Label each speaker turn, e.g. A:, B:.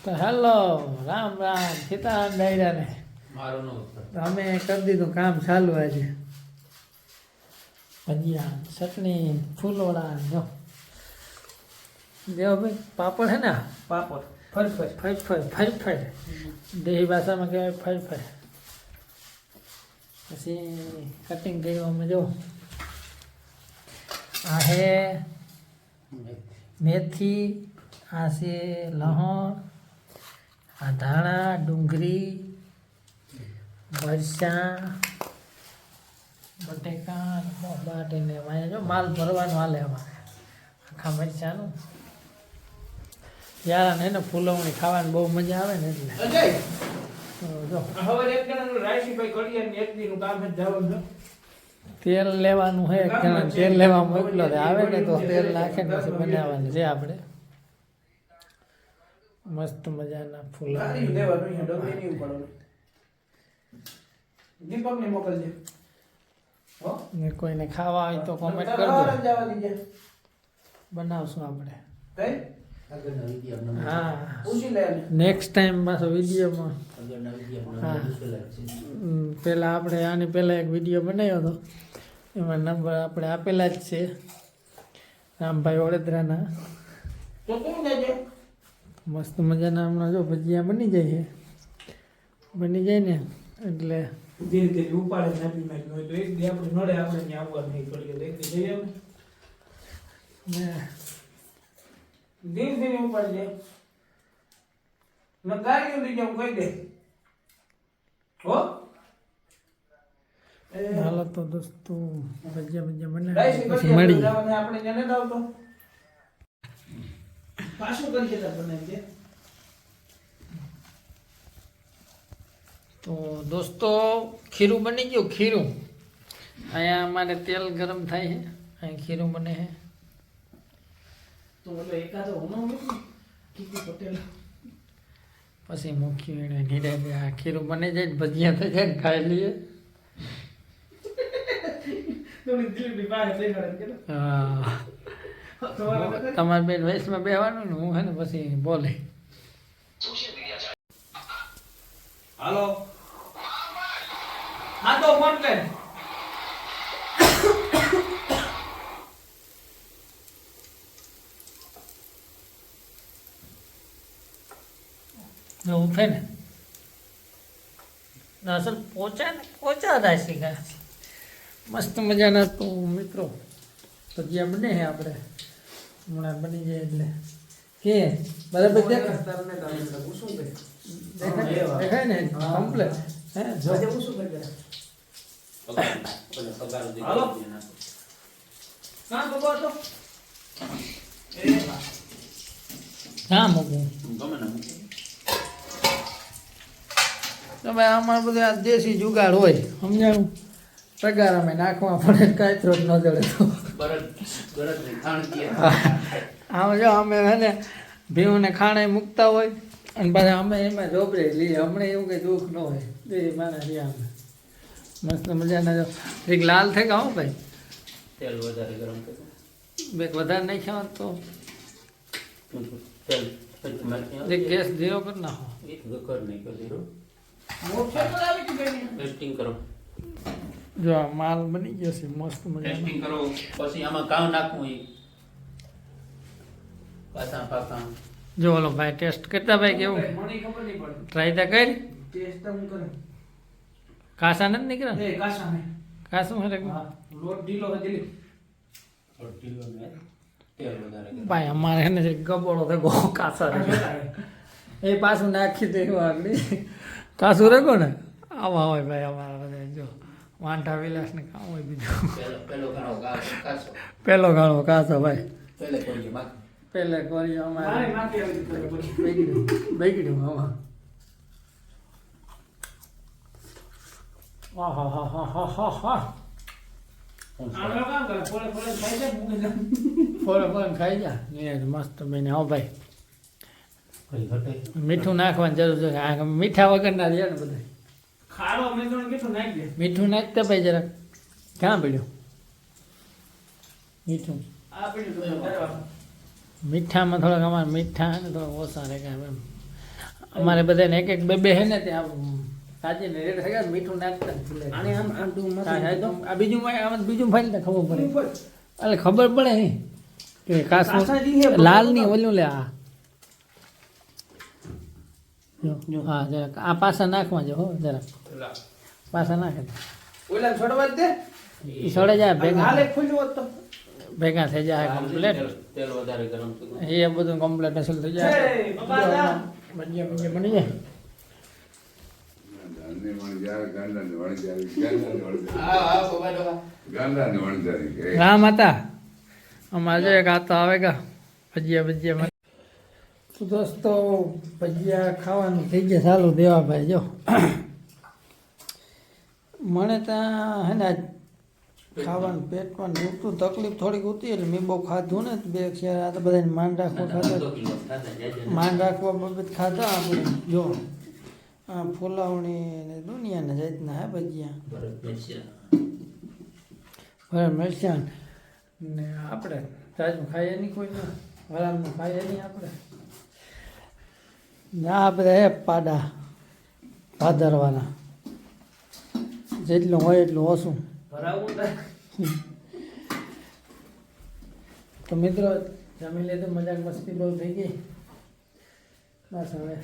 A: તો હેલો રામ રામ સીતારામ ડાયરાને અમે કરી દીધું કામ ચાલુ આજે ભજીયા ચટણી ફૂલોડા જો દેવો ભાઈ પાપડ હે ને પાપડ ફરફર દેહી ભાષામાં કહેવાય ફરફર પછી કટિંગ કર્યું અમે જો આ હે મેથી આ છે લહણ આ ધાણા ડુંગળી મરચાં બટેકા બાટીને વાયા જો માલ ભરવાનું હાલે અમારે આખા મરચાંનું યાર એને ફૂલવણી ખાવાની બહુ મજા આવે ને એટલે જો તેલ લેવાનું છે એક જણા તેલ લેવા મોકલો આવે ને તો તેલ નાખે ને પછી બનાવવાનું છે આપણે મસ્ત મજાના ફૂલ ને કોઈને ખાવા હોય તો કોમેન્ટ કરજો બનાવશું આપણે હા નેક્સ્ટ ટાઈમ પાછો વિડીયોમાં હા પહેલાં આપણે આની પહેલાં એક વિડીયો બનાવ્યો હતો એમાં નંબર આપણે આપેલા જ છે રામભાઈ વડોદરાના મસ્ત મજાના હમણાં જો ભજીયા બની જાય ને એટલે
B: ધીરે ધીરે ઉપાડે નાખી નાખ્યું હોય તો એક દી આપણે નડે આપણે ત્યાં આવવા નહીં પડીએ તો એક દી જઈએ ને ધીરે ધીરે ઉપાડજે મેં ગાડીઓ લઈ જાઉં કહી દે હો
A: હાલો તો દોસ્તો ભજીયા બનાવી પછી મળી
B: આપણે જને દાવ તો પાછું કરી દેતા બનાવી દે
A: તો દોસ્તો ખીરું બની ગયું ખીરું અહીંયા અમારે તેલ ગરમ થાય છે અહીં ખીરું બને છે
B: તો એટલે એકાદો હોનો કીકી પટેલ
A: પછી મૂક્યું એને નીડે આ ખીરું બની જાય ભજીયા થઈ જાય ને ખાઈ લઈએ હા તમારે બેન વયસમાં બેવાનું ને હું હે ને પછી બોલે
B: હાલો હા તો ફોન કર
A: ઉઠે ને અસલ પોચા રાશી ગયા મસ્ત મજાના તો મિત્રો ભજીયા બને છે આપણે હમણાં બની જાય એટલે કે બરાબર દેખાય ને કમ્પ્લેટ હે જો
B: હાલો ના બબો તો
A: હા મૂકું તો ભાઈ અમારે બધું આ દેશી જુગાડ હોય સમજાણું પગારામાં નાખવા પડે કાંઈ ત્રોટ ન જડે તો આમ જો અમે હે ને ભીવુંને ખાણે મૂકતા હોય અને પાછા અમે એમાં જોબરે લઈએ હમણાં એવું કંઈ દુઃખ ન હોય એ મારા રહ્યા અમે મસ્ત મજાના જો એક લાલ થઈ ગયા હો ભાઈ
C: તેલ વધારે ગરમ કર્યું
A: બેક વધારે નાખ્યા હોત તો
C: તેલ
A: એક ગેસ ધીરો કરી નાખો
C: એક ગકર નહીં કરી દીધો
B: મોક્ષે તો આવી ગઈ બેની
C: ટેસ્ટિંગ કરો
A: જો આ માલ બની ગયો છે મસ્ત મજાનો
C: ટેસ્ટિંગ કરો પછી આમાં કામ નાખવું એ પાછા
A: જો ઓલો ભાઈ ટેસ્ટ કરતા ભાઈ કેવું
B: મને ખબર નહીં પડે
A: ટ્રાય તો કરી
B: ટેસ્ટ તો હું કરું
A: કાસા નથી નીકળ્યા
B: એ કાસા ને
A: કાસું હરે
B: હા લોટ ઢીલો હે દિલી
C: તેલ વધારે ગરમ
A: ભાઈ અમારે એને જે ગબોળો થયો કાસા રે એ પાછું નાખી દેવું આગળ કાસું રેગો ને આવા હોય ભાઈ અમારા બધા જો વાંઢા વિલાસને કામ હોય બીજું
C: પેલો ઘણો કાસો
A: પેલો ગાળો કાસો ભાઈ
C: પેલે કોઈ બાકી
A: પેલે કરી અમારે
B: મારે માથે આવી ગઈ
A: બગડ્યું આમાં આહાહાહાહાહા.
B: આનો કામ કરે ફોલે ફોલે ખાઈ જાય મૂકી દે
A: ફોરે ફોરે ખાઈ જા એ મસ્ત બને હો ભાઈ
C: કોઈ ઘટે
A: મીઠું નાખવાની જરૂર છે આ મીઠા વગરના રહ્યા ને બધા
B: ખારો મેં તો કેટલું નાખી દે
A: મીઠું નાખતા ભાઈ જરાક ક્યાં પડ્યું મીઠું
B: આ પીડ્યું તો કરવા
A: મીઠામાં થોડાક અમારે મીઠા ને થોડાક ઓછા રહે કાંઈ એમ અમારે બધાને એક એક બે બે હે ને ત્યાં સાજીને રેડ થઈ ગયા મીઠું નાખતા જ ભૂલે.
B: આને આમ આંટું
A: હા,
B: માથે
A: હા, તો આ બીજું આમાં બીજું ફાઈલ ને ખબર પડે એટલે ખબર પડે હે કે કાસનું
B: કાસાજી હે,
A: લાલ ની ઓલું લે આ જો, હા જરાક આ પાછા નાખવા જો હો જરાક પાછા નાખે
B: ઓલા છોડવા જ દે
A: એ સડે જાય ભેગા
B: હાલે ખુલ્લું હોત તો
A: ભેગા થઈ જાય કમ્પ્લેટ
C: તેલ વધારે ગરમ થતું.
A: એ બધું કમ્પ્લેટ અસલ થઈ જાય
B: છે બાબા દા
A: ભજીયા ભજીયા બની જાય રામ હતા અમારે જો એક આતો આવે કા ભજીયા ભજીયા તો દોસ્તો ભજીયા ખાવાનું થઈ ગયા ચાલુ દેવા ભાઈ જો મને ત્યાં હે ને આજ ખાવાનું પેટમાં દુખતું તકલીફ થોડીક હતી એટલે મેં બહુ ખાધું ને બે ક્ષેર આ તો બધાને માન રાખવા ખાધા માન રાખવા બાબત ખાધા આપણે જો આ ફુલાવણી ને દુનિયાના જાતના હે ભજીયા બરાબર મરચાં ને આપણે તાજું ખાઈએ નહીં કોઈને વરાળનું ખાઈએ નહીં આપણે ના આ બધા હે પાડા ભાદરવાના જેટલું હોય એટલું ઓછું
B: ભરાવું ને
A: તો મિત્રો જમી લે તો મજાક મસ્તી બહુ થઈ ગઈ બસ હવે